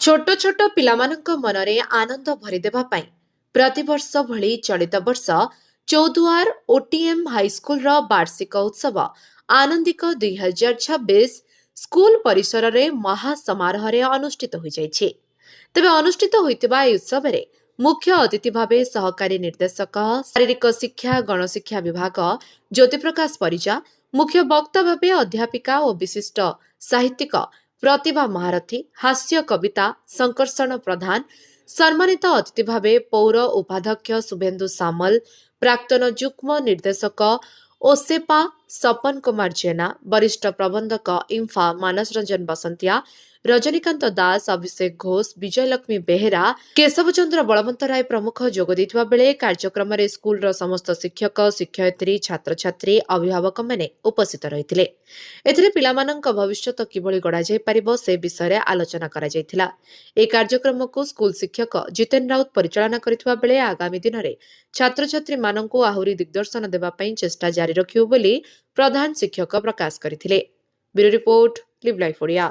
ଛୋଟ ଛୋଟ ପିଲାମାନଙ୍କ ମନରେ ଆନନ୍ଦ ଭରିଦେବା ପାଇଁ ପ୍ରତିବର୍ଷ ଭଳି ଚଳିତ ବର୍ଷ ଚୌଦ୍ୱାର ଓଟିଏମ୍ ହାଇସ୍କୁଲର ବାର୍ଷିକ ଉତ୍ସବ ଆନନ୍ଦିକ 2026 ସ୍କୁଲ ପରିସରରେ ମହାସମାରୋହରେ ଅନୁଷ୍ଠିତ ହୋଇଯାଇଛି। ତେବେ ଅନୁଷ୍ଠିତ ହୋଇଥିବା ଏହି ଉତ୍ସବରେ ମୁଖ୍ୟ ଅତିଥି ଭାବେ ସହକାରୀ ନିର୍ଦ୍ଦେଶକ ଶାରୀରିକ ଶିକ୍ଷା ଗଣଶିକ୍ଷା ବିଭାଗ ଜ୍ୟୋତିପ୍ରକାଶ ପରିଜା, ମୁଖ୍ୟ ବକ୍ତା ଭାବେ ଅଧ୍ୟାପିକା ଓ ବିଶିଷ୍ଟ ସାହିତ୍ୟିକ ପ୍ରତିଭା ମହାରଥୀ, ହାସ୍ୟ କବିତା ଶଙ୍କର୍ଷଣ ପ୍ରଧାନ, ସମ୍ମାନିତ ଅତିଥି ଭାବେ ପୌର ଉପାଧ୍ୟକ୍ଷ ଶୁଭେନ୍ଦୁ ସାମଲ, ପ୍ରାକ୍ତନ ଯୁଗ୍ମ ନିର୍ଦ୍ଦେଶକ ଓସେପା ସପନ କୁମାର ଜେନା, ବରିଷ୍ଠ ପ୍ରବନ୍ଧକ ଇମ୍ଫା ମାନସ ରଞ୍ଜନ ବସନ୍ତିଆ, ରଜନୀକାନ୍ତ ଦାସ, ଅଭିଷେକ ଘୋଷ, ବିଜୟଲକ୍ଷ୍ମୀ ବେହେରା, କେଶବ ଚନ୍ଦ୍ର ବଳବନ୍ତ ରାୟ ପ୍ରମୁଖ ଯୋଗ ଦେଇଥିବା ବେଳେ କାର୍ଯ୍ୟକ୍ରମରେ ସ୍କୁଲର ସମସ୍ତ ଶିକ୍ଷକ, ଶିକ୍ଷୟିତ୍ରୀ, ଛାତ୍ରଛାତ୍ରୀ, ଅଭିଭାବକମାନେ ଉପସ୍ଥିତ ରହିଥିଲେ। ଏଥିରେ ପିଲାମାନଙ୍କ ଭବିଷ୍ୟତ କିଭଳି ଗଢ଼ାଯାଇପାରିବ ସେ ବିଷୟରେ ଆଲୋଚନା କରାଯାଇଥିଲା। ଏହି କାର୍ଯ୍ୟକ୍ରମକୁ ସ୍କୁଲ ଶିକ୍ଷକ ଜିତେନ ରାଉତ ପରିଚାଳନା କରିଥିବା ବେଳେ ଆଗାମୀ ଦିନରେ ଛାତ୍ରଛାତ୍ରୀମାନଙ୍କୁ ଆହୁରି ଦିଗଦର୍ଶନ ଦେବା ପାଇଁ ଚେଷ୍ଟା ଜାରି ରଖିବୁ ବୋଲି ପ୍ରଧାନ ଶିକ୍ଷକ ପ୍ରକାଶ କରିଥିଲେ। Bureau report, live life Odia.